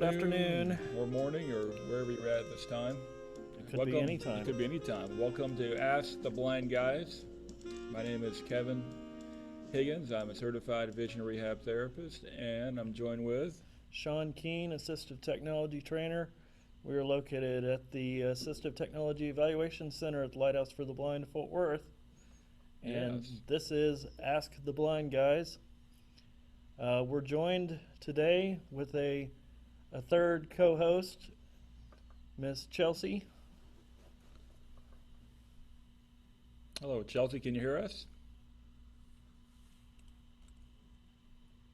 afternoon, or morning, or wherever you're at this time. It could be any time. It could be any time. Welcome to Ask the Blind Guys. My name is Kevin Higgins. I'm a certified vision rehab therapist, and I'm joined with Sean Keene, assistive technology trainer. We are located at the Assistive Technology Evaluation Center at the Lighthouse for the Blind, Fort Worth. And Yes. This is Ask the Blind Guys. We're joined today with a third co-host, Miss Chelsea. Hello, Chelsea. Can you hear us?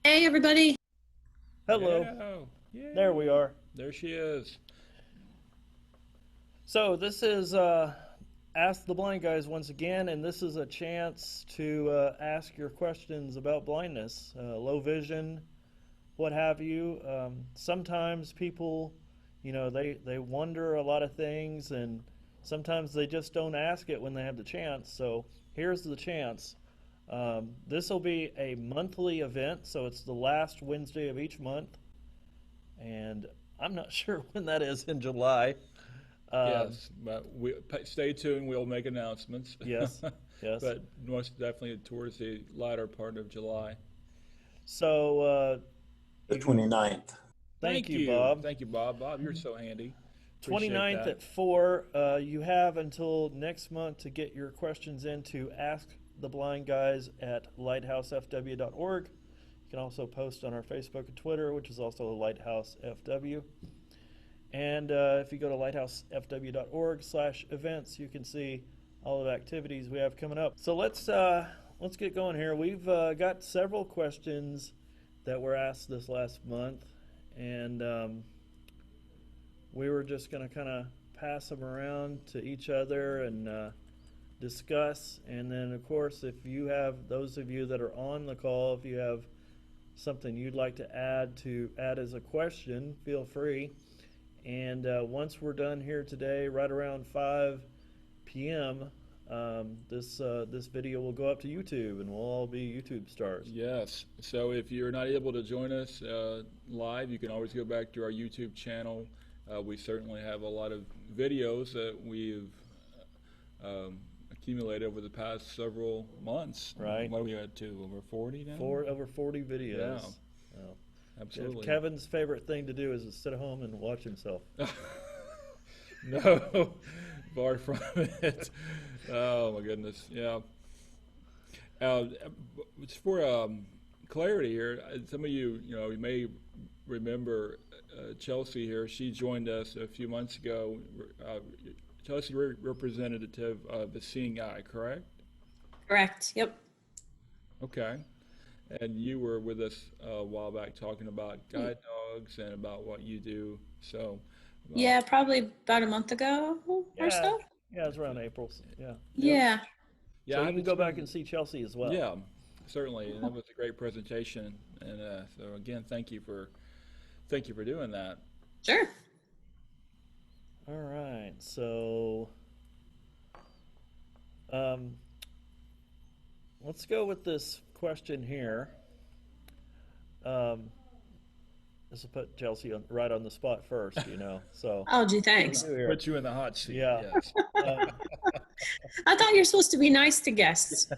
Hey, everybody. Hello. Yeah. There we are. There she is. So this is Ask the Blind Guys once again, and this is a chance to ask your questions about blindness, low vision, what have you. Sometimes people, they wonder a lot of things, and sometimes they just don't ask it when they have the chance. So here's the chance. This will be a monthly event, so it's the last Wednesday of each month, and I'm not sure when that is in July. Yes, but stay tuned. We'll make announcements. Yes, yes. But most definitely towards the latter part of July. So, The 29th. Thank you, Bob. Thank you, Bob. Bob, you're so handy. 29th at 4. You have until next month to get your questions into AskTheBlindGuys at lighthousefw.org. You can also post on our Facebook and Twitter, which is also LighthouseFW. And if you go to lighthousefw.org/events, you can see all of the activities we have coming up. So let's get going here. We've got several questions that were asked this last month, and we were just going to kind of pass them around to each other and discuss. And then, of course, if you have, those of you that are on the call, if you have something you'd like to add as a question, feel free. And once we're done here today, right around 5 p.m., this video will go up to YouTube, and we'll all be YouTube stars. Yes. So if you're not able to join us live, you can always go back to our YouTube channel. We certainly have a lot of videos that we've accumulated over the past several months. Right. What are we at to? Over 40 now? Over 40 videos. Yeah. Oh. Absolutely. Kevin's favorite thing to do is to sit at home and watch himself. No, far from it. Oh my goodness, yeah. It's for clarity here. Some of you, you may remember Chelsea here. She joined us a few months ago. Chelsea, representative of the Seeing Eye, correct? Correct. Yep. Okay. And you were with us a while back talking about guide dogs and about what you do. So. Yeah, probably about a month ago or so. Yeah, it was around April. Yeah. Yeah. Yeah, So you can go back and see Chelsea as well. Yeah, certainly, and that was a great presentation. And so again, thank you for doing that. Sure. All right. So, let's go with this question here. This will put Chelsea right on the spot first, So. Oh, gee, thanks. Put you in the hot seat. Yeah. Yes. I thought you were supposed to be nice to guests.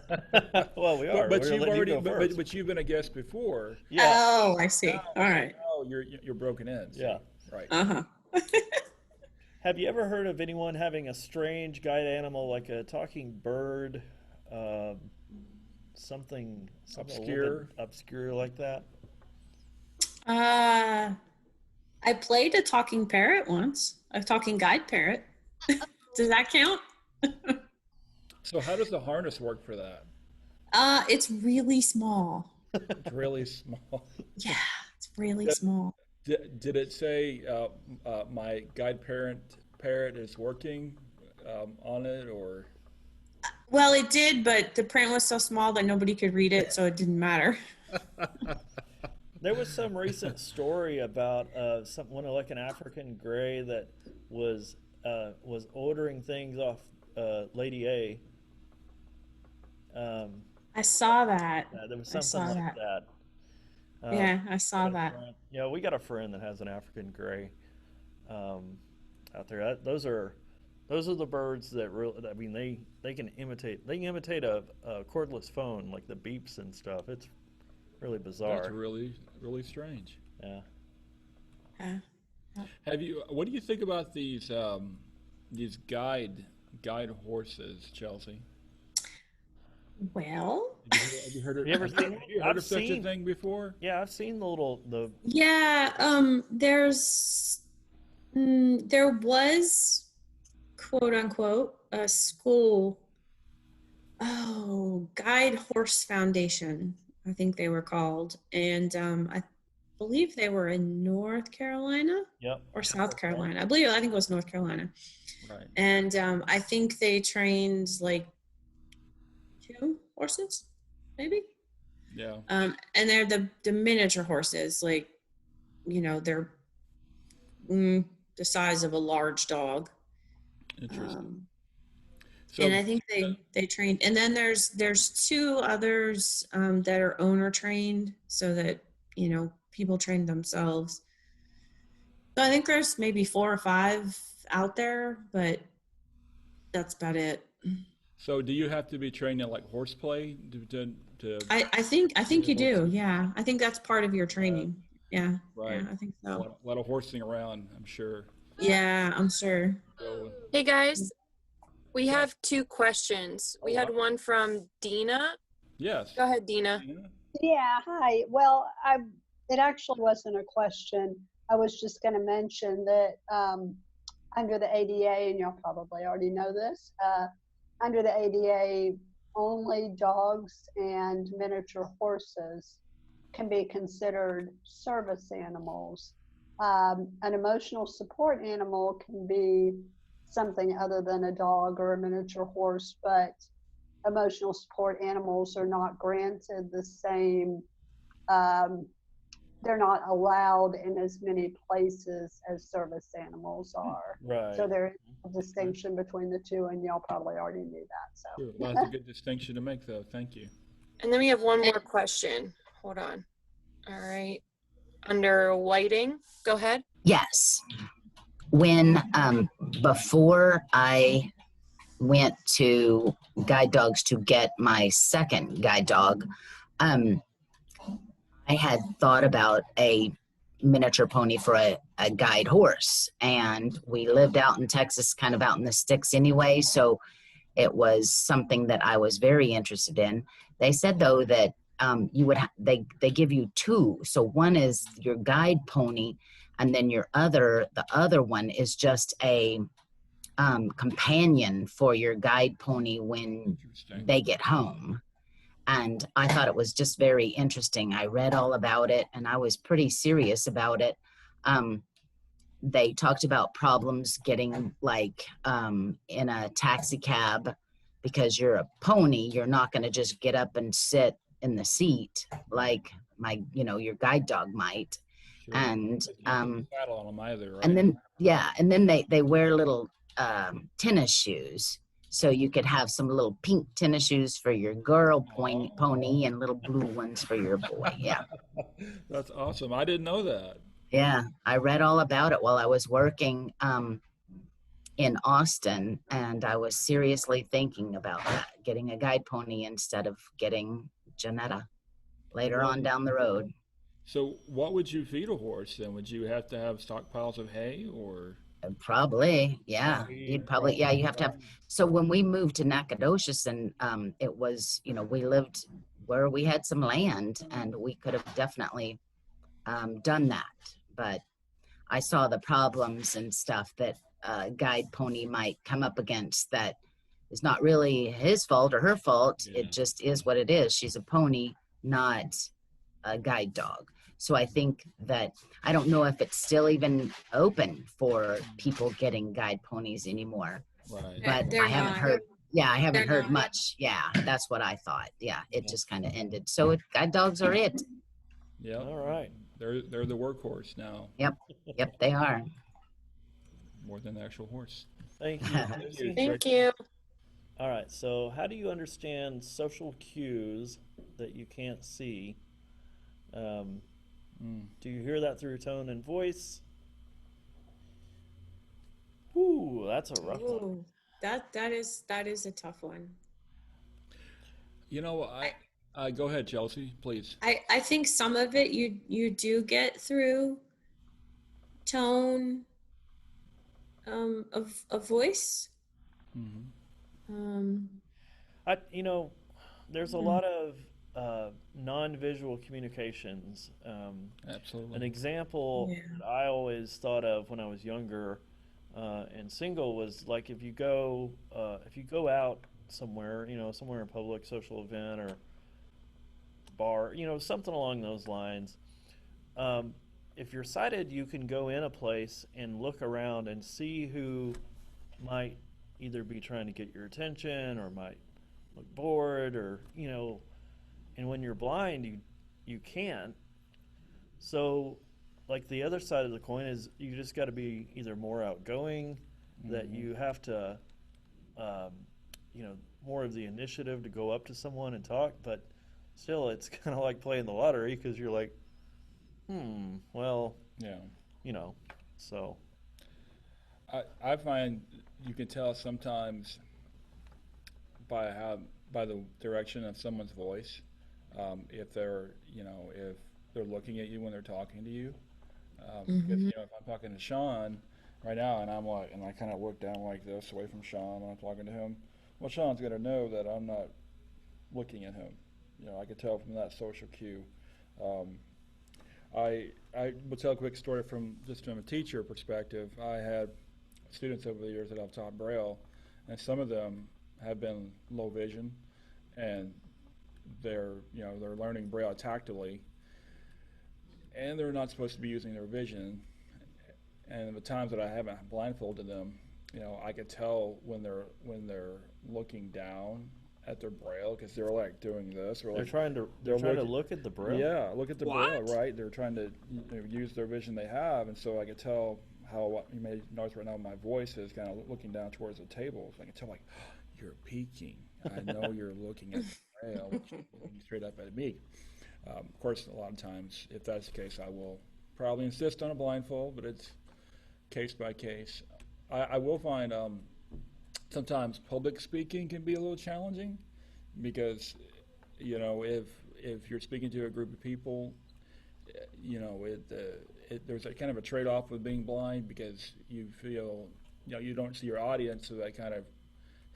Well, we are. But you've been a guest before. Yeah. Oh, I see. All right. Oh, you're broken in. So. Yeah. Right. Uh-huh. Have you ever heard of anyone having a strange guide animal like a talking bird, something obscure like that? I played a talking parrot once, a talking guide parrot. Does that count? So how does the harness work for that? It's really small. It's really small. Yeah, it's really small. Did it say my guide parrot is working on it, or? Well, it did, but the print was so small that nobody could read it, so it didn't matter. There was some recent story about like an African gray that was ordering things off Lady A. I saw that. There was something like that. Yeah, I saw Got a that. friend- Yeah, we got a friend that has an African gray um, out there. Those are the birds that really. I mean, they can imitate. They can imitate a cordless phone, like the beeps and stuff. It's really That's bizarre. really, really strange. Yeah. Yeah. Have you? What do you think about these guide horses, Chelsea? Well, Have you heard Have you ever seen have one? you heard I've of such a seen. thing before? Yeah, I've seen the. yeah, there was quote unquote a school, Guide Horse Foundation, I think they were called. And I believe they were in North Carolina Yep. or South Okay. Carolina. I think it was North Carolina. Right. And I think they trained like 2 horses, maybe. Yeah. And they're the miniature horses, like, they're the size of a large dog. Interesting. Um, and So I think they trained. And then there's 2 others that are owner trained, so that people train themselves. So I think there's maybe 4 or 5 out there, but that's about it. so do you have to be trained in like horseplay to I think you do. horses? Yeah, I think that's part of your Uh, training. Yeah, right. yeah, I think so. A lot of horsing around, I'm sure. Yeah, I'm sure. So, Hey guys, we have 2 questions. We had one from Dina. yes. Go ahead, Dina. Tina? Yeah, hi. Well, it actually wasn't a question. I was just going to mention that under the ADA, and you'll probably already know this, under the ADA, only dogs and miniature horses can be considered service animals. An emotional support animal can be something other than a dog or a miniature horse, but emotional support animals are not granted the same, they're not allowed in as many places as service animals are. Right. So there is a distinction between the two, and y'all probably already knew that. So Sure. Well, that's a good distinction to make, though. Thank you. And then we have one more question. Hold on. All right. Under whiting, go ahead. Yes. When before I went to guide dogs to get my second guide dog, I had thought about a miniature pony for a guide horse, and we lived out in Texas, kind of out in the sticks anyway, so it was something that I was very interested in. They said though that they give you 2, so one is your guide pony, and then the other one is just a companion for your guide pony when Interesting. they get home. And I thought it was just very interesting. I read all about it, and I was pretty serious about it. They talked about problems getting like in a taxi cab, because you're a pony, you're not going to just get up and sit in the seat like your guide dog might. Sure. And You can't put a saddle on them either, right? and then they wear little tennis shoes, so you could have some little pink tennis shoes for your girl pony and little blue ones for your boy. Yeah. That's awesome. I didn't know that. Yeah, I read all about it while I was working in Austin, and I was seriously thinking about that, getting a guide pony instead of getting Janetta later on down the road. So what would you feed a horse then? Would you have to have stockpiles of hay, or? Probably, yeah. You have to have. So when we moved to Nacogdoches, and it was, we lived where we had some land, and we could have definitely done that. But I saw the problems and stuff that guide pony might come up against that is not really his fault or her fault. Yeah. It just is what it is. She's a pony, not a guide dog. So I think that, I don't know if it's still even open for people getting guide ponies anymore, Right. but They're I haven't not. heard. Yeah, I haven't They're heard not. much. Yeah, that's what I thought. Yeah, it just kind of ended. So guide dogs are it. Yeah. All right. They're the workhorse now, Yep, they are. more than the actual horse. Thank you. Thank you. All right. So, how do you understand social cues that you can't see? Do you hear that through tone and voice? Ooh, that's a rough one. Ooh, that is a tough one. You know, go ahead, Chelsea, please. I think some of it you do get through tone of voice. Um, You know, there's a lot of non-visual communications. An Absolutely. example Yeah. that I always thought of when I was younger and single was like if you go out somewhere, somewhere in public, social event or bar, something along those lines. Um, if you're sighted, you can go in a place and look around and see who might either be trying to get your attention or might look bored or and when you're blind you can't. So like the other side of the coin is you just got to be either more outgoing, that you have to um, more of the initiative to go up to someone and talk, but still it's kind of like playing the lottery because you're like well Yeah. you know so I find you can tell sometimes by the direction of someone's voice, if they're if they're looking at you when they're talking to you. Because if I'm talking to Sean right now and I kind of look down like this away from Sean when I'm talking to him, well, Sean's gonna know that I'm not looking at him. I could tell from that social cue. Um, I will tell a quick story from a teacher perspective. I had students over the years that I've taught Braille, and some of them have been low vision, and they're learning Braille tactily, and they're not supposed to be using their vision. And the times that I haven't blindfolded them, I could tell when they're looking down at their Braille because they're like doing this, or they're like trying to look at the Braille. yeah, look at the Braille, right? They're trying to use their vision they have, and so I could tell how you may notice right now my voice is kind of looking down towards the table. So I can tell like you're peeking. I know you're looking at the Braille, which is looking straight up at me. Of course, a lot of times, if that's the case, I will probably insist on a blindfold, but it's case by case. I will find sometimes public speaking can be a little challenging because if you're speaking to a group of people, there's a kind of a trade-off with being blind because you feel you don't see your audience, so that kind of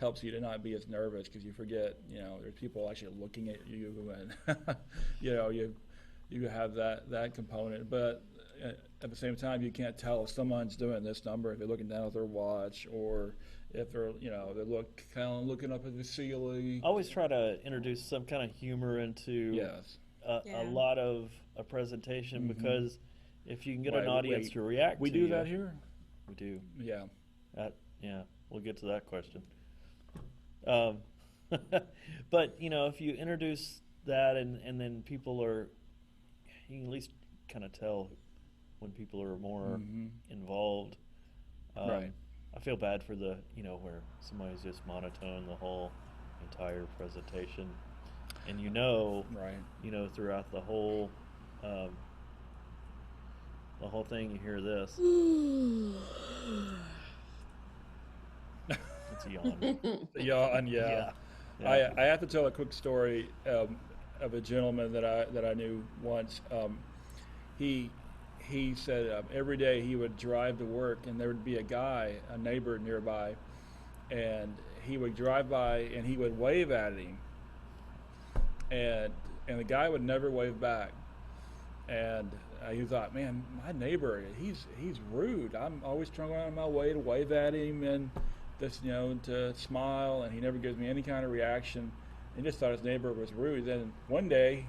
helps you to not be as nervous because you forget there's people actually looking at you, and you have that component. But at the same time, you can't tell if someone's doing this number if they're looking down at their watch, or if they're kind of looking up at the ceiling. I always try to introduce some kind of humor into Yes. a lot of a presentation because if you can get an Right, audience to react We to do you, that here. we do. Yeah. Yeah, we'll get to that question. Um, but if you introduce that and then people are, you can at least kind of tell when people are more involved. Right. I feel bad for the where somebody's just monotone the whole entire presentation, and Right. throughout the whole thing you hear this. It's a yawn. Yeah, and yeah. I have to tell a quick story of a gentleman that I knew once. He said every day he would drive to work, and there would be a neighbor nearby, and he would drive by and he would wave at him, and the guy would never wave back, and he thought, man, my neighbor, he's rude. I'm always trying to go out of my way to wave at him and just to smile, and he never gives me any kind of reaction. He just thought his neighbor was rude. Then one day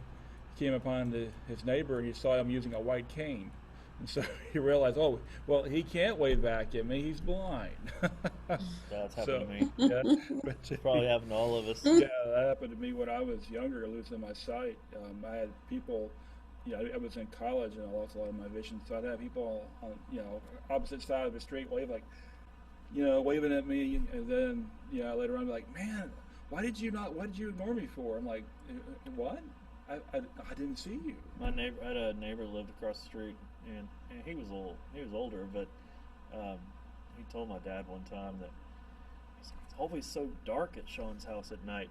he came upon his neighbor and he saw him using a white cane. And so he realized, oh, well, he can't wave back at me. He's blind. That's happened to me. Yeah, It's probably happened to all of us. yeah, that happened to me when I was younger, losing my sight. I had people, I was in college and I lost a lot of my vision. So I'd have people on, opposite side of the street waving at me. And then, later on, I'd be like, man, why did you ignore me for? I'm like, what? I didn't see you. My neighbor, I had a neighbor lived across the street, and he was older, but he told my dad one time that he's like, it's always so dark at Sean's house at night.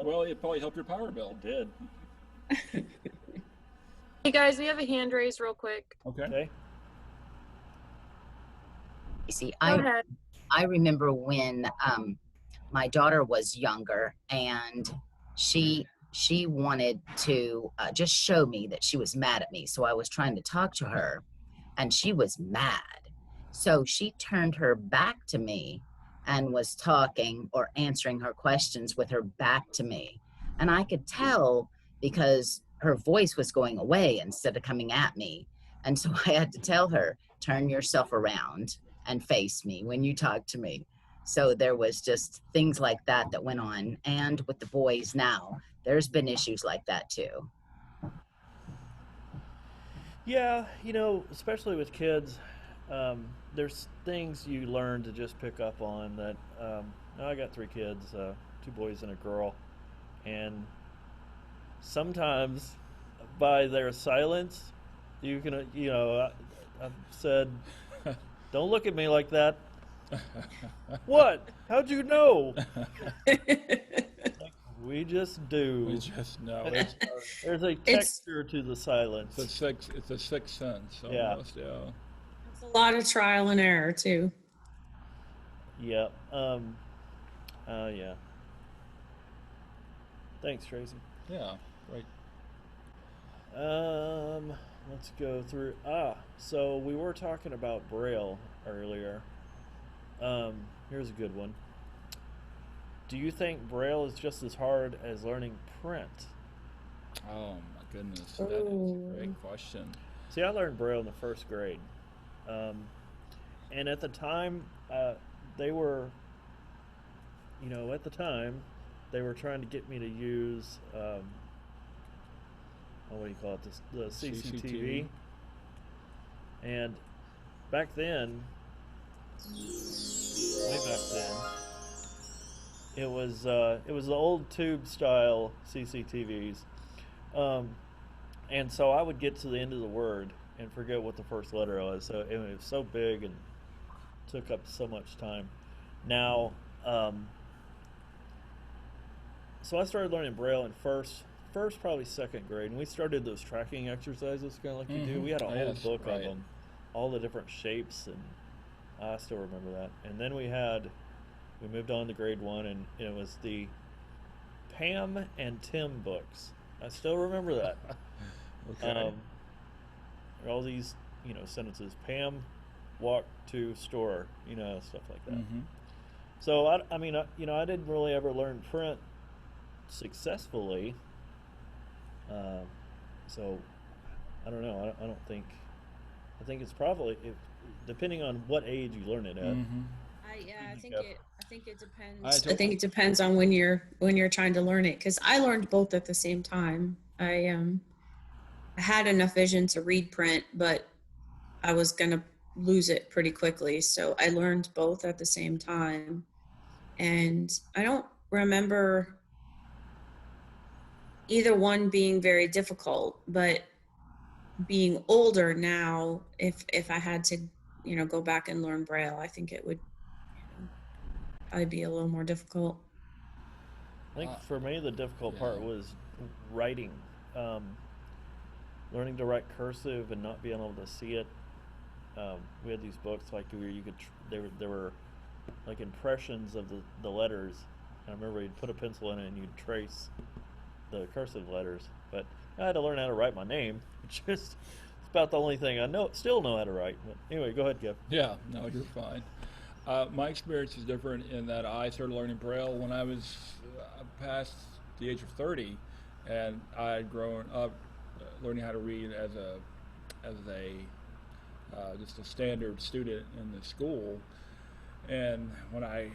Well, it probably helped your power bill. It did. Hey guys, we have a hand raised real quick. Okay. See, Go ahead. I remember when my daughter was younger, and she wanted to just show me that she was mad at me. So I was trying to talk to her, and she was mad. So she turned her back to me and was talking or answering her questions with her back to me. And I could tell because her voice was going away instead of coming at me. And so I had to tell her, turn yourself around and face me when you talk to me. So there was just things like that that went on. And with the boys now, there's been issues like that too. Yeah, especially with kids, there's things you learn to just pick up on that. I got 3 kids, 2 boys and a girl, and sometimes by their silence, you can, I've said, don't look at me like that. What? How'd you know? We just do. We just know. There's a texture to the silence. It's a sixth sense almost. Yeah. It's a lot of trial and error too. Yeah. Yeah. Thanks, Tracy. Yeah. Right. Let's go through. So we were talking about Braille earlier. Here's a good one. Do you think Braille is just as hard as learning print? Oh my goodness, that is a great question. See, I learned Braille in the 1st grade, and at the time, they were trying to get me to use, what do you call it? The CCTV. And back then, way back then, it was the old tube style CCTVs, and so I would get to the end of the word and forget what the first letter was. So it was so big and took up so much time. Now, so I started learning Braille in first probably 2nd grade, and we started those tracking exercises, kind of like you do. We had a whole book of them, all the different shapes, and I still remember that. And then we moved on to grade 1, and it was the Pam and Tim books. I still remember that. Okay. All these, sentences. Pam walked to store, stuff like that. Mm-hmm. So I didn't really ever learn print successfully. So I don't know. I think it's probably depending on what age you learn it at. Mm-hmm. I think it depends. I think it depends on when you're trying to learn it, because I learned both at the same time. I had enough vision to read print, but I was gonna lose it pretty quickly, so I learned both at the same time. And I don't remember either one being very difficult, but being older now, if I had to, go back and learn Braille, I think it would probably be a little more difficult. I think for me the difficult part was writing, learning to write cursive and not being able to see it. We had these books like where you could there were like impressions of the letters. I remember you'd put a pencil in it and you'd trace the cursive letters, but I had to learn how to write my name, which is about the only thing I still know how to write. But anyway, go ahead, Kev. Yeah, no, you're fine. My experience is different in that I started learning Braille when I was past the age of 30, and I had grown up learning how to read as just a standard student in the school. And when I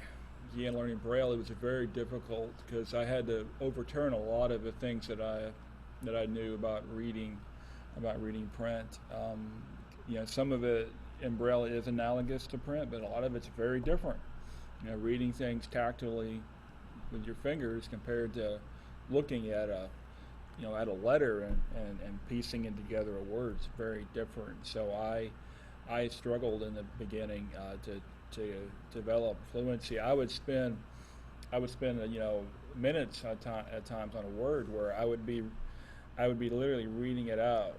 began learning Braille, it was very difficult because I had to overturn a lot of the things that I knew about reading print. Some of it in Braille is analogous to print, but a lot of it's very different. Reading things tactily with your fingers compared to looking at a at a letter and piecing it together a word. It's very different. So I struggled in the beginning to develop fluency. I would spend minutes at times on a word where I would be literally reading it out.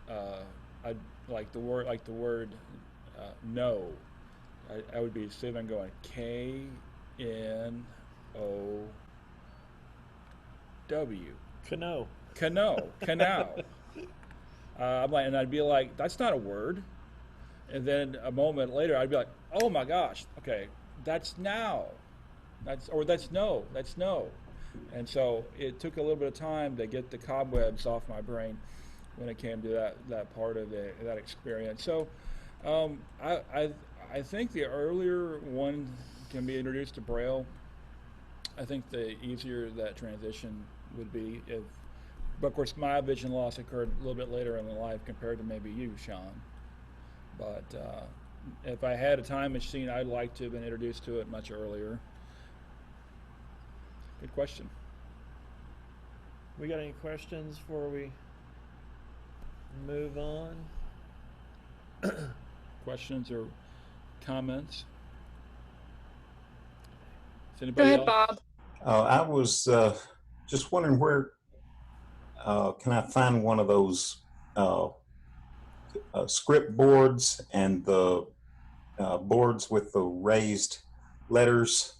I like the word no. I would be sitting there going K-N-O-W. Cano. Canal. I'm like, and I'd be like, that's not a word. And then a moment later, I'd be like, oh my gosh, okay, that's now. That's no. And so it took a little bit of time to get the cobwebs off my brain when it came to that part of that experience. So I think the earlier one can be introduced to Braille, I think the easier that transition would be. But of course, my vision loss occurred a little bit later in life compared to maybe you, Sean. But if I had a time machine, I'd like to have been introduced to it much earlier. Good question. We got any questions before we move on? Questions or comments? Is Go anybody ahead, else? Bob. I was just wondering where can I find one of those script boards and the boards with the raised letters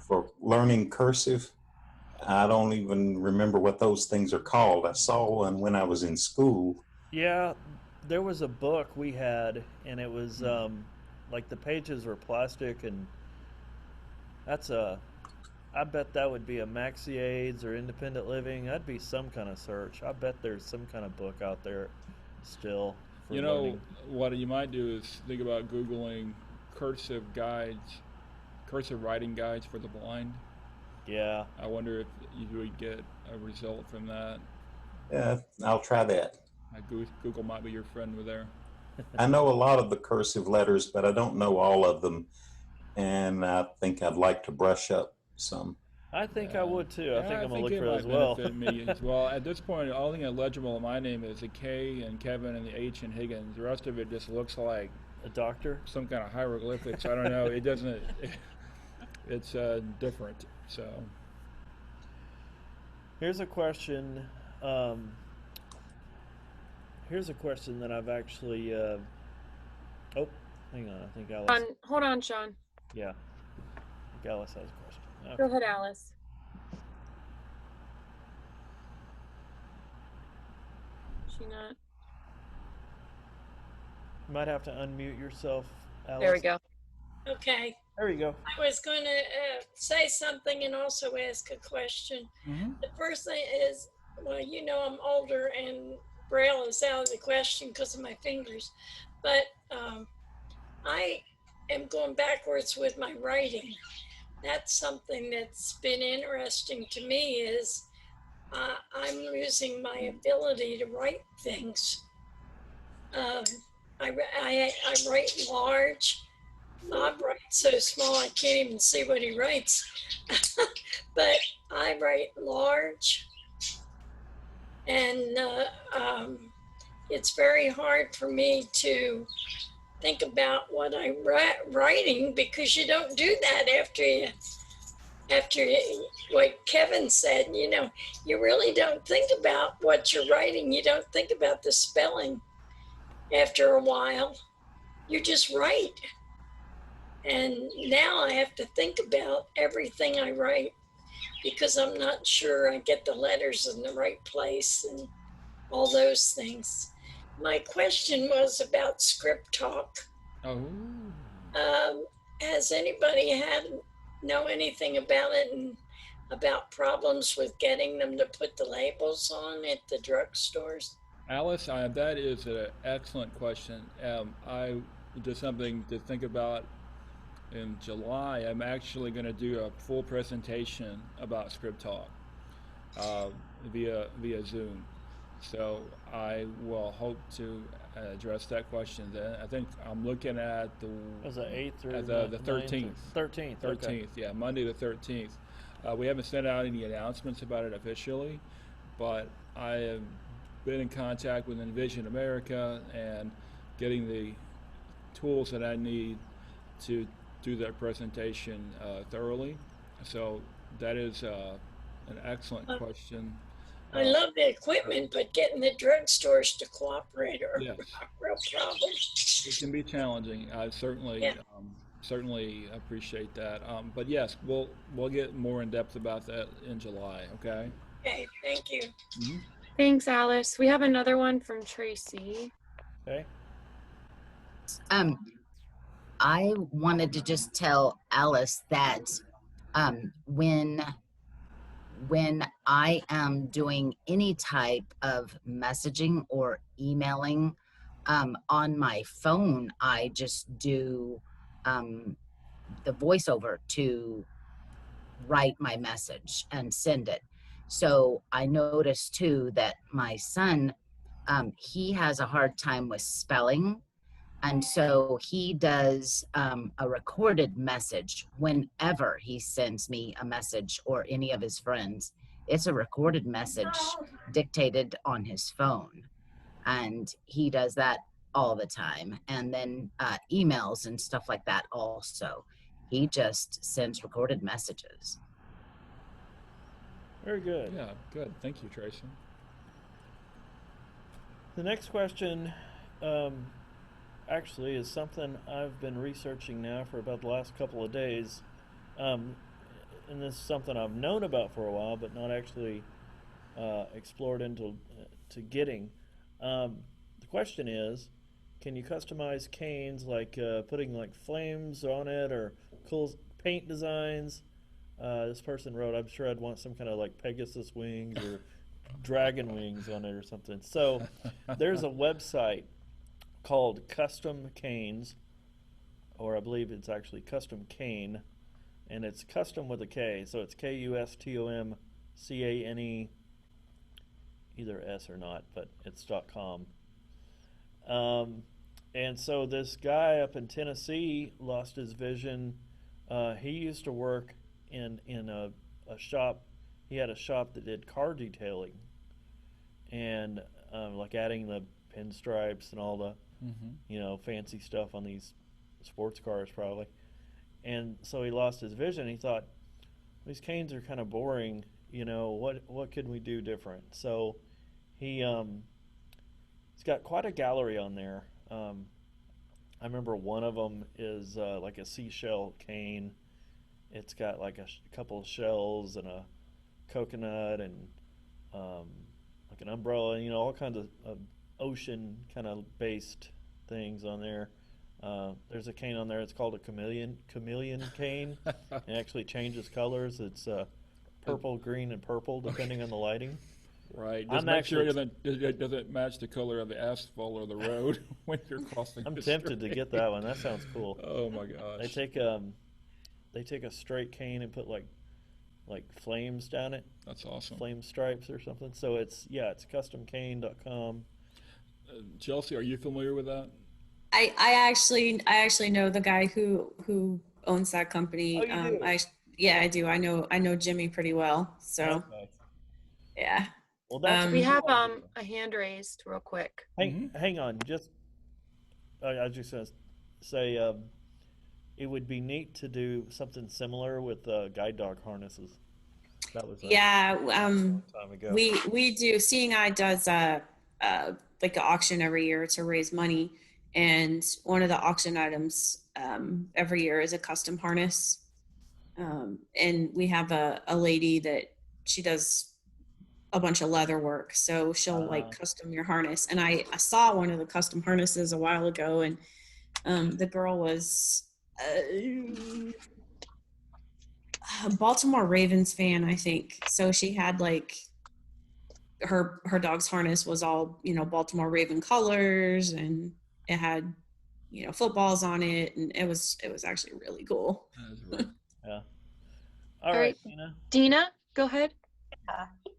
for learning cursive? I don't even remember what those things are called. I saw one when I was in school. Yeah, there was a book we had, and it was like the pages were plastic, and I bet that would be a Maxi Aids or Independent Living. That'd be some kind of search. I bet there's some kind of book out there still for learning. What you might do is think about Googling cursive writing guides for the blind. Yeah. I wonder if you would get a result from that. Yeah, I'll try that. Google might be your friend with there. I know a lot of the cursive letters, but I don't know all of them. And I think I'd like to brush up some. I think I would too. I think I'm gonna look it for it might as well. benefit me as well. At this point, the only thing legible in my name is a K and Kevin and the H in Higgins. The rest of it just looks like A doctor? some kind of hieroglyphics. I don't know. It doesn't. It's different. So Here's a question. Here's a question that I've actually. Oh, hang on. I think Alice. Hold on, Sean. Yeah. I think Alice has a question. Okay. Go ahead, Alice. She not? You might have to unmute yourself, Alice. There we go. Okay, There you go. I was going to say something and also ask a question. The first thing is, well, you know, I'm older and Braille is out of the question because of my fingers, but I am going backwards with my writing. That's something that's been interesting to me is I'm losing my ability to write things. I write large. Bob writes so small I can't even see what he writes. But I write large, and it's very hard for me to think about what I'm writing because you don't do that after what Kevin said. You know, you really don't think about what you're writing. You don't think about the spelling after a while. You just write. And now I have to think about everything I write because I'm not sure I get the letters in the right place and all those things. My question was about script talk. Oh. Has anybody know anything about it and about problems with getting them to put the labels on at the drugstores? Alice, that is an excellent question. Just something to think about. In July, I'm actually going to do a full presentation about script talk via Zoom. So I will hope to address that question then. I think I'm looking at Was it 8th or the 13th. 13th. 13th, Okay. yeah, Monday the 13th. We haven't sent out any announcements about it officially, but I have been in contact with Envision America and getting the tools that I need to do that presentation thoroughly. So that is an excellent question. I love the equipment, but getting the drugstores to cooperate are Yes, a real problem. it can be challenging. I certainly Yeah. certainly appreciate that. But yes, we'll get more in depth about that in July. Okay. Okay, thank you. Mm-hmm. Thanks, Alice. We have another one from Tracy. Okay. I wanted to just tell Alice that when I am doing any type of messaging or emailing on my phone, I just do the voiceover to write my message and send it. So I noticed too that my son, he has a hard time with spelling. And so he does a recorded message whenever he sends me a message or any of his friends. It's a recorded message dictated on his phone. And he does that all the time. And then emails and stuff like that also. He just sends recorded messages. Very good. Yeah, good. Thank you, Tracy. The next question actually is something I've been researching now for about the last couple of days. And this is something I've known about for a while, but not actually explored into to getting. The question is, can you customize canes, like putting like flames on it or cool paint designs? This person wrote, I'm sure I'd want some kind of like Pegasus wings or dragon wings on it or something. So there's a website called Custom Canes, or I believe it's actually Custom Cane, and it's custom with a K, so it's KUSTOMCANE, either S or not, but it's .com. And so this guy up in Tennessee lost his vision. He used to work in a shop. He had a shop that did car detailing, and like adding the pinstripes and all the fancy stuff on these sports cars probably. And so he lost his vision. He thought, these canes are kind of boring. What can we do different? So he's got quite a gallery on there. I remember one of them is like a seashell cane. It's got like a couple of shells and a coconut and like an umbrella, all kinds of ocean kind of based things on there. There's a cane on there. It's called a chameleon cane. It actually changes colors. It's purple, green, and purple depending on the lighting. Right. Just make sure it doesn't match the color of the asphalt or the road when you're crossing. I'm tempted to get that one. That sounds cool. Oh my gosh. They take a straight cane and put like flames down it. That's awesome. Flame stripes or something. So it's customcane.com. Chelsea, are you familiar with that? I actually know the guy who owns that company. Oh, you do? I do. I know Jimmy pretty well. So Okay. yeah. Well, that's We have a hand raised real quick. hang on. I was just gonna say it would be neat to do something similar with guide dog harnesses. That was a long time ago. we do. Seeing Eye does like an auction every year to raise money, and one of the auction items every year is a custom harness. And we have a lady that she does a bunch of leather work, so she'll like custom your harness. And I saw one of the custom harnesses a while ago, and the girl was a Baltimore Ravens fan, I think. So she had like her dog's harness was all Baltimore Raven colors, and it had footballs on it, and it was actually really cool. Yeah. All right, Tina. Dina, go ahead.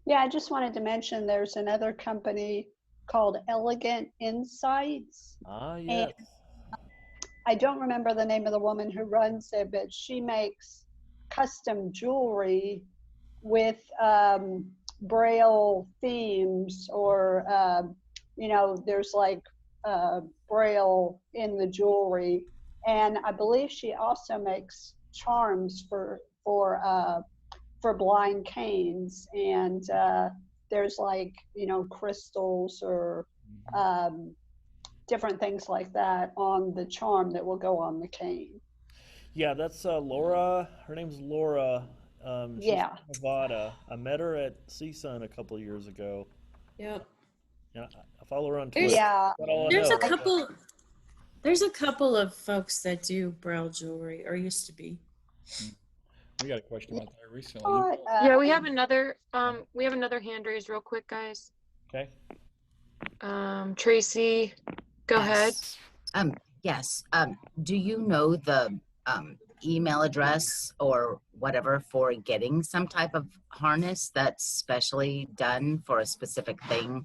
Yeah, I just wanted to mention there's another company called Elegant Insights. Yes. I don't remember the name of the woman who runs it, but she makes custom jewelry with Braille themes, or there's like Braille in the jewelry. And I believe she also makes charms for blind canes, and there's like crystals or different things like that on the charm that will go on the cane. Yeah, that's Laura. Her name's Laura. She's Yeah. from Nevada. I met her at CSUN a couple of years ago. Yep. And I follow her on Twitter. Yeah. That's all I There's know. a couple. There's a couple of folks that do Braille jewelry, or used to be. We got a question about that recently. Yeah, we have another hand raised real quick, guys. Okay. Tracy, go ahead. Yes. Do you know the email address or whatever for getting some type of harness that's specially done for a specific thing?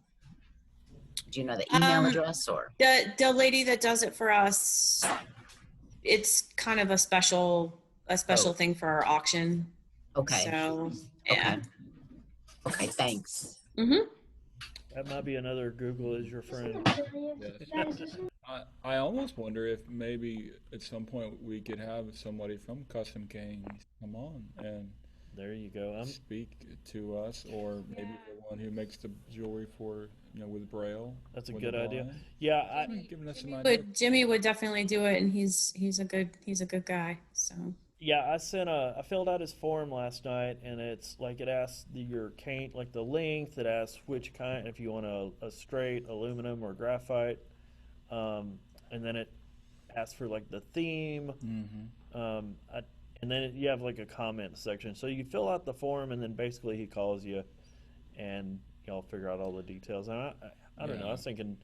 Do you know the email address or? The lady that does it for us, it's kind of a special thing for our auction. Okay. So yeah. Okay, thanks. Mm-hmm. That might be another Google is your friend. Yes. I almost wonder if maybe at some point we could have somebody from Custom Canes come on and There you go. speak to us, or maybe the one who makes the jewelry for with Braille. That's a with good the idea. blind. Yeah, Giving us some ideas. But Jimmy would definitely do it, and he's a good guy. So I filled out his form last night, and it's like it asks your cane, like the length. It asks which kind, if you want a straight aluminum or graphite, and then it asks for like the theme. And then you have like a comment section. So you fill out the form, and then basically he calls you, and y'all figure out all the details. And I don't know. I was thinking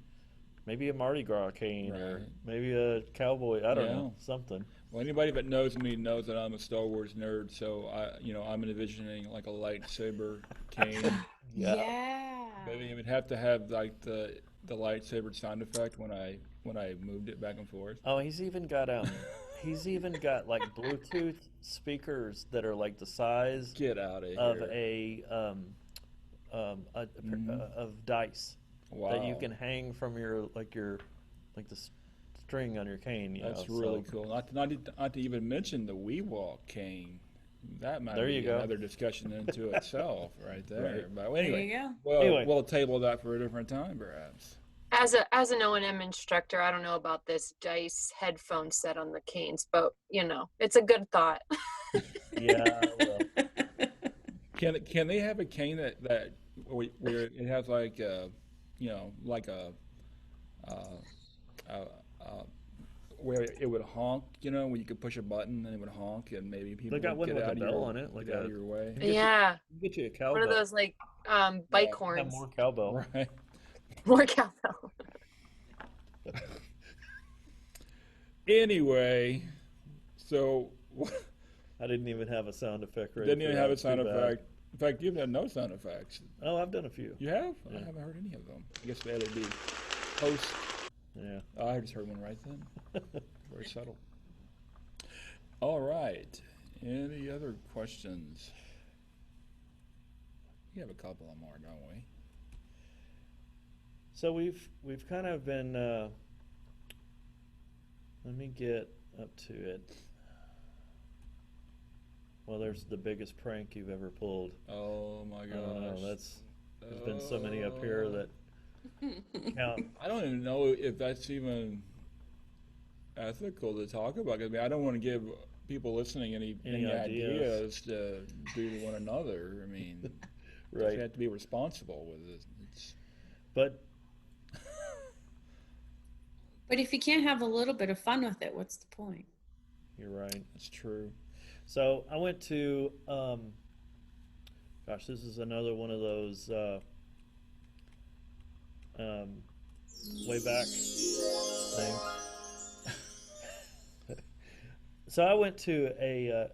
maybe a Mardi Gras cane, or maybe a cowboy. I don't know, something. Well, anybody that knows me knows that I'm a Star Wars nerd, so I'm envisioning like a lightsaber cane. yeah. Maybe it would have to have like the lightsaber sound effect when I moved it back and forth. Oh, he's even got like Bluetooth speakers that are like the size Get out of of here. of dice that you can hang from your the string on your cane. That's really cool. Not to even mention the WeWalk cane. That might There be you go. another discussion into itself, right there. Right. But There anyway, you go. well, Anyway. we'll table that for a different time, perhaps. As an O&M instructor, I don't know about this dice headphone set on the canes, but it's a good thought. Yeah, well, Can they have a cane that where it has like where it would honk, where you could push a button and it would honk, and maybe people they got would one get with a out of bell your, on it, like get out a of your way. Yeah, get you a cowbell. one of those like bike Have horns. more cowbell. Right. More cowbell. Anyway, so I didn't even have a sound effect ready. didn't even for have that. a sound Too bad. effect. In fact, you've had no sound effects. Oh, I've done a few. You have? Yeah. I haven't heard any of them. I guess they had to be post. Yeah. Oh, I just heard one right then. Very subtle. All right. Any other questions? We have a couple of more, don't we? So we've kind of been. Let me get up to it. Well, there's the biggest prank you've ever pulled. Oh my gosh. There's been so many up here that count. I don't even know if that's even ethical to talk about. I mean, I don't want to give people listening any ideas to do to one another. I mean, Right. you have to be responsible with it. But But if you can't have a little bit of fun with it, what's the point? you're right. It's true. So I went to, gosh, this is another one of those way back thing. So I went to a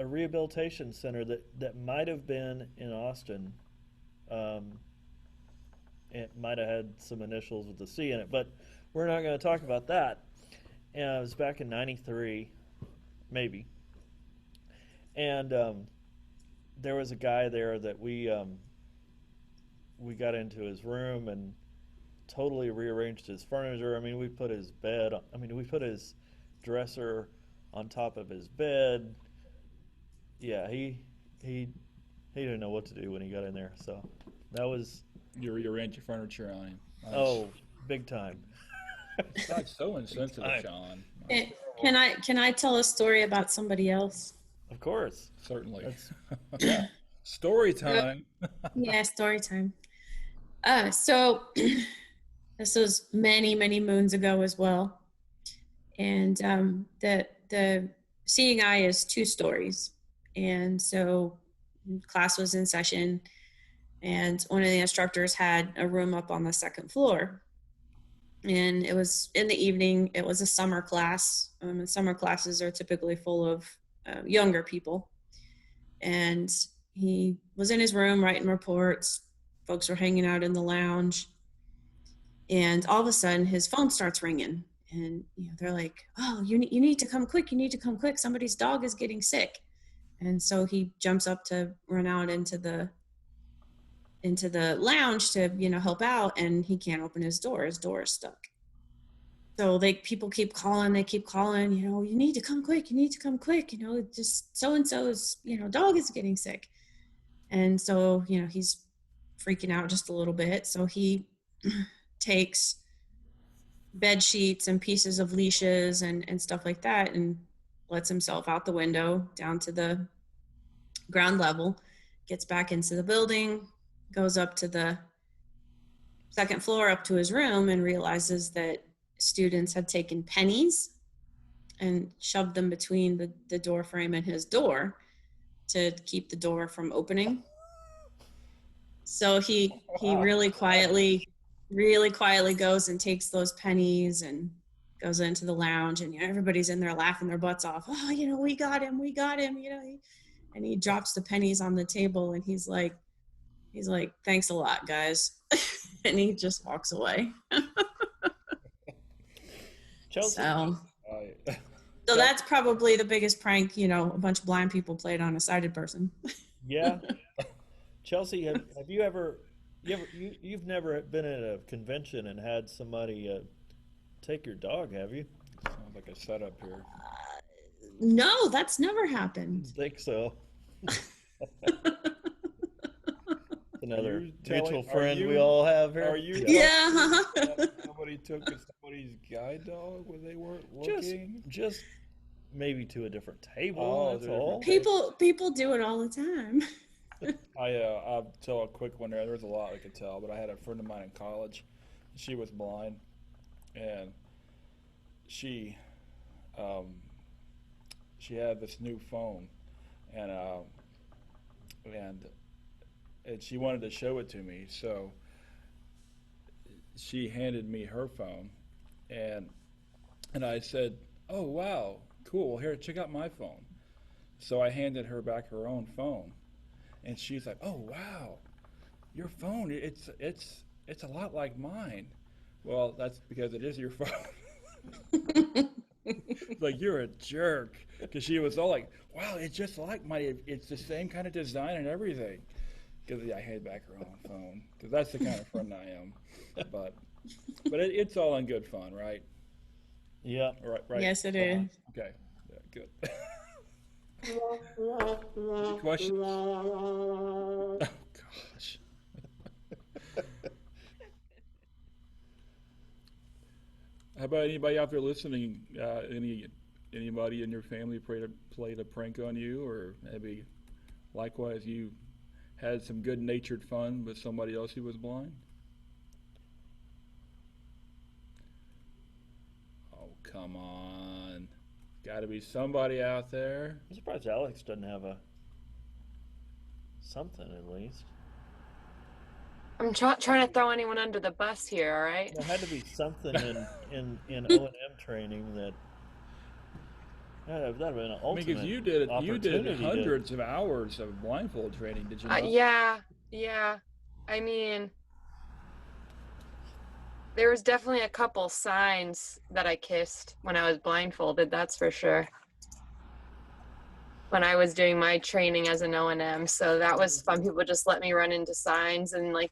rehabilitation center that might have been in Austin. It might have had some initials with the C in it, but we're not going to talk about that. And it was back in '93, maybe. And there was a guy there that we got into his room and totally rearranged his furniture. I mean, we put his bed. I mean, we put his dresser on top of his bed. Yeah, he didn't know what to do when he got in there. So that was You rearrange your furniture on him. Nice. oh, big time. That's so insensitive, time. Sean. Eh, Can I tell a story about somebody else? Of course. Certainly. That's- Yeah. Story time. Yeah, story time. So this was many, many moons ago as well. And the seeing eye is 2 stories. And so class was in session, and one of the instructors had a room up on the 2nd floor. And it was in the evening. It was a summer class. And summer classes are typically full of younger people. And he was in his room writing reports. Folks were hanging out in the lounge. And all of a sudden, his phone starts ringing. And they're like, "Oh, you need to come quick. You need to come quick. Somebody's dog is getting sick." And so he jumps up to run out into the lounge to help out, and he can't open his door. His door is stuck. So people keep calling. They keep calling. "You need to come quick. You need to come quick. Just so and so's dog is getting sick." And so he's freaking out just a little bit. So he takes bed sheets and pieces of leashes and stuff like that, and lets himself out the window down to the ground level, gets back into the building, goes up to the 2nd floor, up to his room, and realizes that students had taken pennies and shoved them between the door frame and his door to keep the door from opening. So he really quietly goes and takes those pennies and goes into the lounge, and everybody's in there laughing their butts off. "Oh, we got him, and he drops the pennies on the table, and he's like, "Thanks a lot, guys." And he just walks away. Chelsea. So that's probably the biggest prank, a bunch of blind people played on a sighted person. Yeah. Chelsea, have you ever you've never been at a convention and had somebody take your dog, have you? Sounds like a setup here. No, that's never happened. I think so. Another mutual friend we all have here. Are you? Yeah. Somebody took somebody's guide dog when they weren't looking. Just maybe to a different table. Oh, That's they're all. People do it all the time. I'll tell a quick one there. There's a lot I could tell, but I had a friend of mine in college. She was blind, and she had this new phone, and she wanted to show it to me. So she handed me her phone, and I said, "Oh wow, cool. Here, check out my phone." So I handed her back her own phone. And she's like, "Oh wow, your phone, it's a lot like mine." Well, that's because it is your phone. Like, you're a jerk. Because she was all like, "Wow, it's just like it's the same kind of design and everything." Because I handed back her own phone. Because that's the kind of friend I am. But it's all in good fun, right? Yeah. Right. Yes, it is. Okay. Yeah, good. Questions? Oh gosh. How about anybody out there listening? Anybody in your family played a prank on you, or maybe likewise you had some good-natured fun with somebody else who was blind? Oh, come on. Got to be somebody out there. I'm surprised Alex doesn't have something at least. I'm trying to throw anyone under the bus here, all right? There had to be something in O&M training that'd have been an ultimate. I mean, because you did opportunity hundreds of hours of blindfold training, did you not? Yeah. I mean, there was definitely a couple signs that I kissed when I was blindfolded, that's for sure. when I was doing my training as an O&M. So that was fun. People just let me run into signs, and like,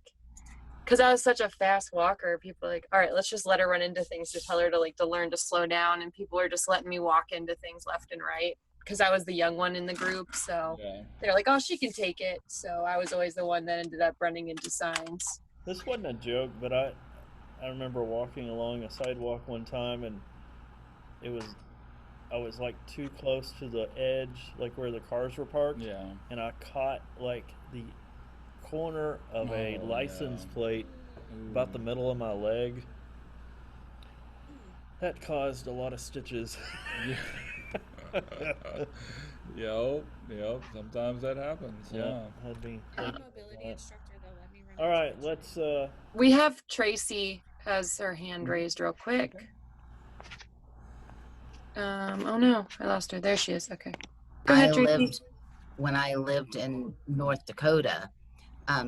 because I was such a fast walker, people were like, all right, let's just let her run into things to tell her to like to learn to slow down. And people were just letting me walk into things left and right because I was the young one in the group. So Yeah. they're like, oh, she can take it. So I was always the one that ended up running into signs. This wasn't a joke, but I remember walking along a sidewalk one time, and I was like too close to the edge, like where the cars were parked, Yeah. and I caught like the corner of a Oh, license yeah. plate about the middle of my leg. That caused a lot of stitches. Yep. Sometimes that happens. Yeah. Had me I'm a thinking mobility about it. instructor. They'll let me run. All into right, it. let's We have Tracy has her hand raised real quick. Oh no, I lost her. There she is. Okay. Go ahead, Tracy. When I lived in North Dakota, I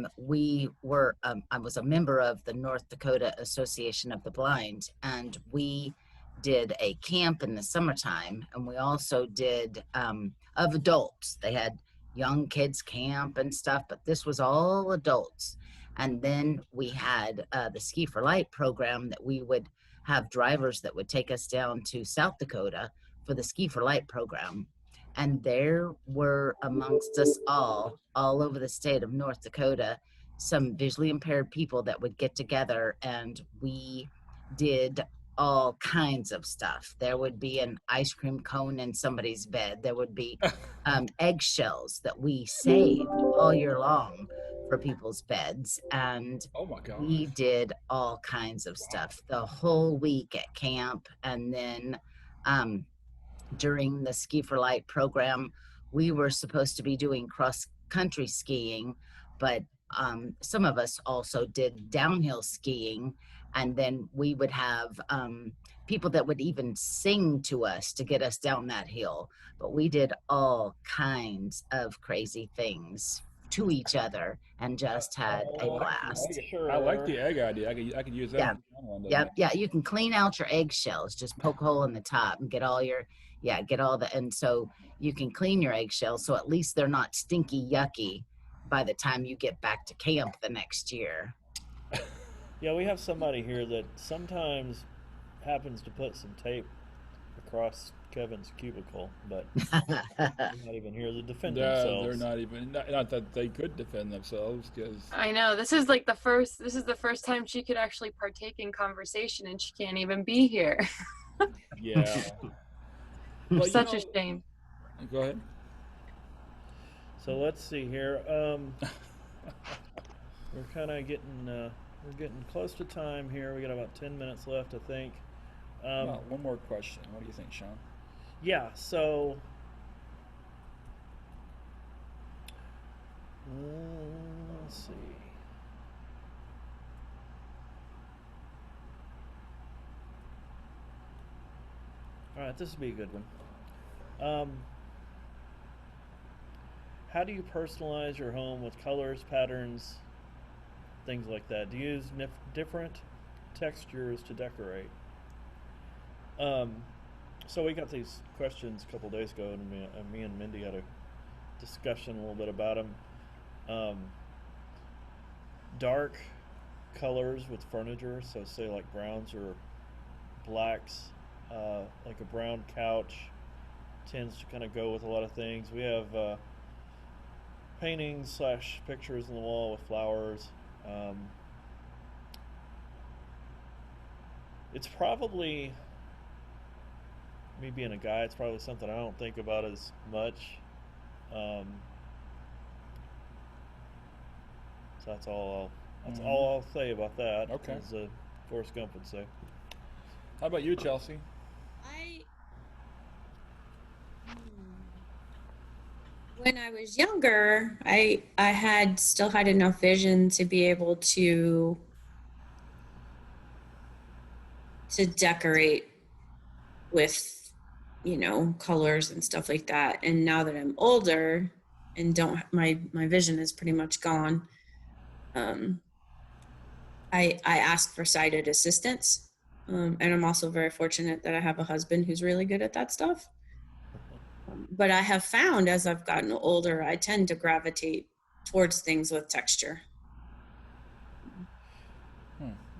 was a member of the North Dakota Association of the Blind, and we did a camp in the summertime, and we also did of adults. They had young kids camp and stuff, but this was all adults. And then we had the Ski for Light program that we would have drivers that would take us down to South Dakota for the Ski for Light program. And there were amongst us all over the state of North Dakota, some visually impaired people that would get together, and we did all kinds of stuff. There would be an ice cream cone in somebody's bed. There would be eggshells that we saved all year long for people's beds. And Oh my God. we did all kinds of stuff the whole week at camp. And then during the Ski for Light program, we were supposed to be doing cross country skiing, but some of us also did downhill skiing. And then we would have people that would even sing to us to get us down that hill. But we did all kinds of crazy things to each other and just had a blast. I like the egg idea. I could use that. Yeah. One day. Yeah. You can clean out your eggshells. Just poke a hole in the top and get all the, and so you can clean your eggshells so at least they're not stinky, yucky by the time you get back to camp the next year. Yeah, we have somebody here that sometimes happens to put some tape across Kevin's cubicle, but they're not even here to defend themselves. They're not even, not that they could defend themselves, because I know this is the first time she could actually partake in conversation, and she can't even be here. yeah. Well, Such a shame. Go ahead. So let's see here. We're kind of getting close to time here. We got about 10 minutes left, I think. One more question. What do you think, Sean? Yeah. So. Let's see. All right, this would be a good one. How do you personalize your home with colors, patterns, things like that? Do you use different textures to decorate? So we got these questions a couple days ago, and me and Mindy had a discussion a little bit about them. Dark colors with furniture, so say like browns or blacks, like a brown couch tends to kind of go with a lot of things. We have paintings / pictures on the wall with flowers. It's probably, me being a guy, it's probably something I don't think about as much. So that's all I'll say about that. Okay. As Forrest Gump would say. How about you, Chelsea? When I was younger, I still had enough vision to be able to decorate with, colors and stuff like that. And now that I'm older and my vision is pretty much gone, I ask for sighted assistance. And I'm also very fortunate that I have a husband who's really good at that stuff. But I have found as I've gotten older, I tend to gravitate towards things with texture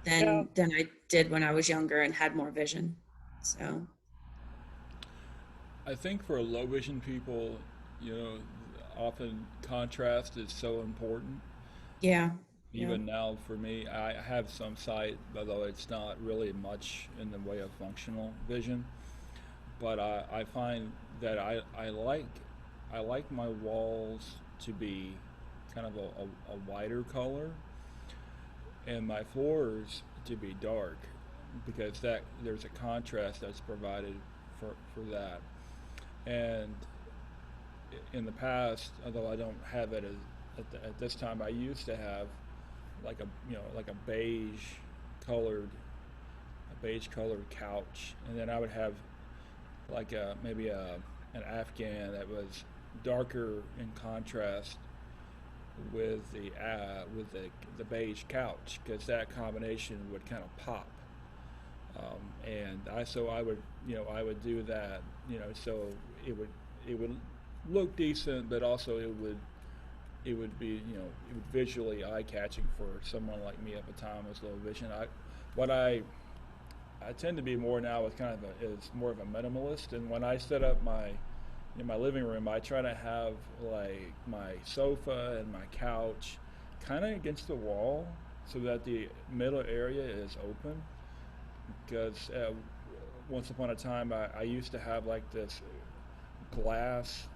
than I did when I was younger and had more vision. So I think for low vision people, you know, often contrast is so important. yeah, yeah, Even now, for me, I have some sight, although it's not really much in the way of functional vision. But I find that I like my walls to be kind of a wider color, and my floors to be dark, because that there's a contrast that's provided for that. And in the past, although I don't have it at this time, I used to have like a like colored a beige colored couch, and then I would have like maybe an Afghan that was darker in contrast with the beige couch, because that combination would kind of pop. And I would I would do that, so it would it would look decent, but also it would be it would visually eye catching for someone like me at the time as low vision. What I tend to be more now with is more of a minimalist, and when I set up in my living room, I try to have like my sofa and my couch kind of against the wall so that the middle area is open. Because once upon a time, I used to have like this glass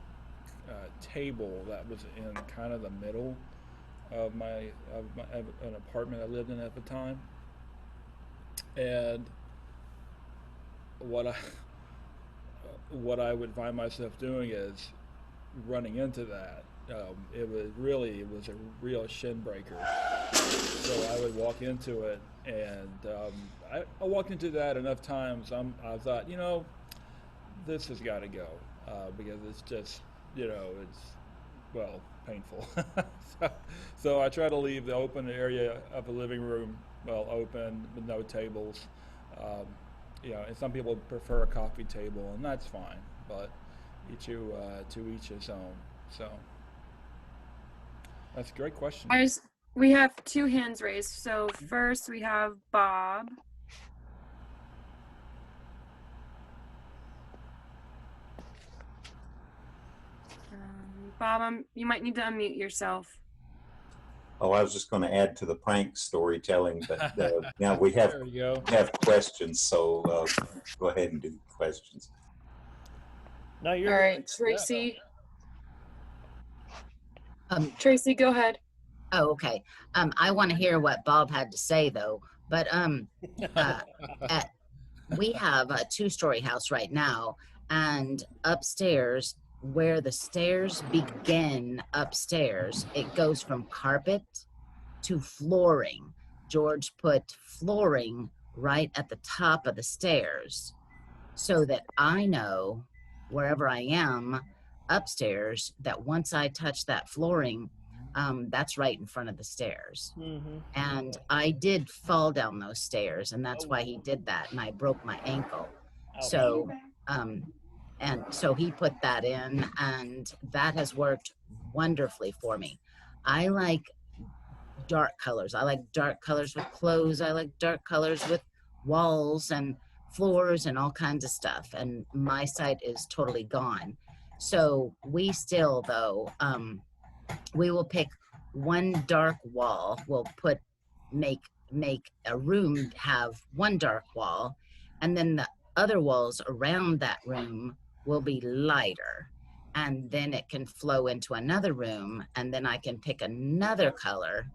table that was in kind of the middle of an apartment I lived in at the time, and what I what I would find myself doing is running into that. It was a real shin breaker. So I would walk into it, and I walked into that enough times. I thought, this has got to go, because it's just, it's, well, painful. so, so I try to leave the open area of the living room open with no tables. Um, and some people prefer a coffee table, and that's fine. But to each his own. So that's a great question. We have two hands raised. So first we have Bob. Bob, you might need to unmute yourself. Oh, I was just going to add to the prank storytelling, but now we have questions, so go ahead and do questions. No, you're all right, Tracy. Tracy, go ahead. Oh, okay. I want to hear what Bob had to say, though. But we have a 2-story house right now, and upstairs, where the stairs begin upstairs, it goes from carpet to flooring. George put flooring right at the top of the stairs so that I know wherever I am upstairs that once I touch that flooring, that's right in front of the stairs. Mm-hmm. And I did fall down those stairs, and that's why he did that, and I broke my ankle. So and so he put that in, and that has worked wonderfully for me. I like dark colors. I like dark colors with clothes. I like dark colors with walls and floors and all kinds of stuff. And my sight is totally gone. So we still, though, we will pick one dark wall. We'll make a room have one dark wall, and then the other walls around that room will be lighter. And then it can flow into another room, and then I can pick another color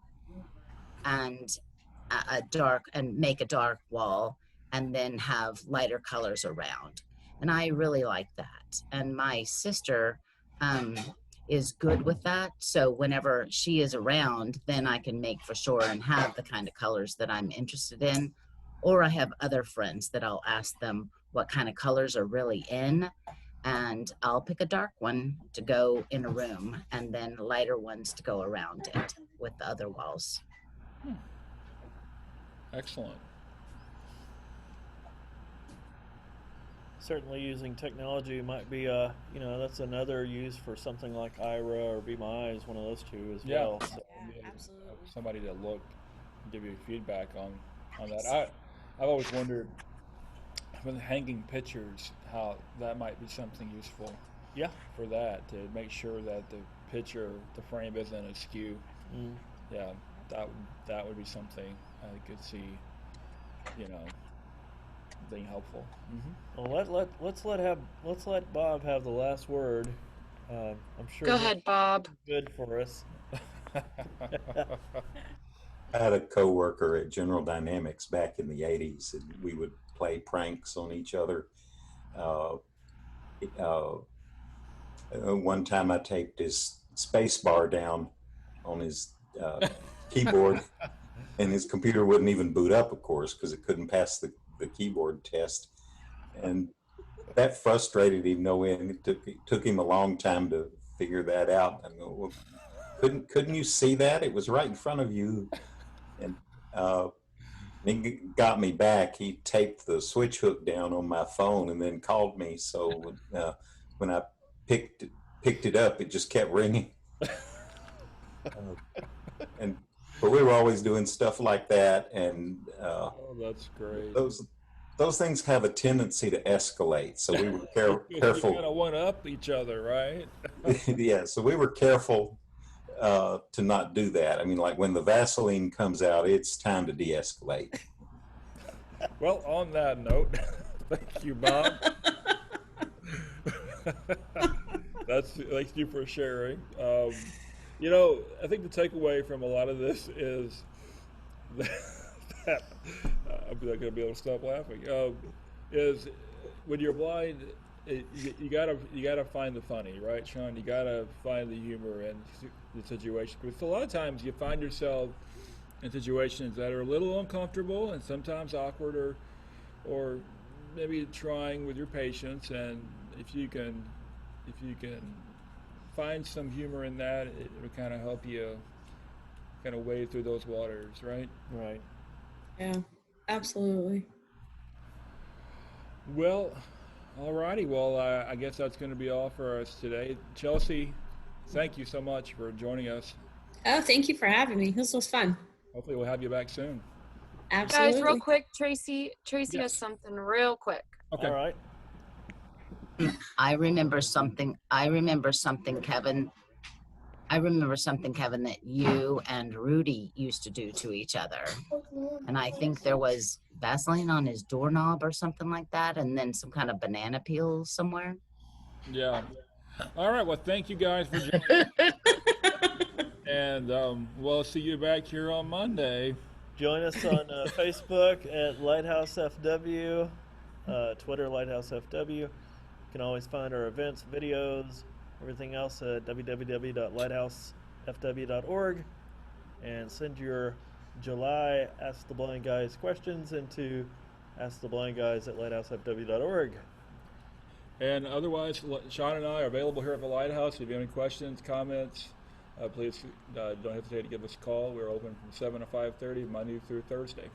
and make a dark wall, and then have lighter colors around. And I really like that. And my sister is good with that. So whenever she is around, then I can make for sure and have the kind of colors that I'm interested in. Or I have other friends that I'll ask them what kind of colors are really in, and I'll pick a dark one to go in a room, and then lighter ones to go around it with the other walls. Excellent. certainly using technology might be that's another use for something like IRA or Be My Eyes, one of those two as Yeah. well. So, Yeah, absolutely. Somebody to look, give you feedback on that. I've always wondered with hanging pictures how that might be something useful yeah. for that, to make sure that the frame isn't askew. Mm. Yeah, that would be something I could see, being helpful. Mm-hmm. Well, let's let Bob have the last word. I'm sure Go this ahead, Bob. is good for us. I had a coworker at General Dynamics back in the 80s, and we would play pranks on each other. Uh, uh, One time I taped his space bar down on his keyboard, and his computer wouldn't even boot up, of course, because it couldn't pass the keyboard test. And that frustrated him no end. It took him a long time to figure that out. I go, well, couldn't you see that? It was right in front of you. And he got me back. He taped the switch hook down on my phone and then called me. So when I picked it up, it just kept ringing. But we were always doing stuff like that, and Oh, that's great. those things have a tendency to escalate. So we were You careful. kind of one up each other, right? Yeah, so we were careful to not do that. I mean, like when the Vaseline comes out, it's time to de-escalate. Well, on that note, thank you, Bob. Thank you for sharing. I think the takeaway from a lot of this is that I'm not going to be able to stop laughing. Is when you're blind, you gotta find the funny, right, Sean? You gotta find the humor in the situation. Because a lot of times you find yourself in situations that are a little uncomfortable and sometimes awkward, or maybe trying with your patients. And if you can find some humor in that, it will kind of help you kind of wade through those waters, right? Right. Yeah, absolutely. Well, alrighty. Well, I guess that's going to be all for us today. Chelsea, thank you so much for joining us. Oh, thank you for having me. This was fun. Hopefully we'll have you back soon. Absolutely. Guys, real quick, Tracy has Yes. something real quick. Okay. All right. I remember something, Kevin. I remember something, Kevin, that you and Rudy used to do to each other. And I think there was Vaseline on his doorknob or something like that, and then some kind of banana peel somewhere. Yeah. All right. Well, thank you guys for joining. And we'll see you back here on Monday. Join us on Facebook at Lighthouse FW, Twitter Lighthouse FW. You can always find our events, videos, everything else at www.lighthousefw.org, and send your July Ask the Blind Guys questions into asktheblindguys@lighthousefw.org. And otherwise, Sean and I are available here at the Lighthouse. If you have any questions, comments, please don't hesitate to give us a call. We're open from 7 to 5:30, Monday through Thursday.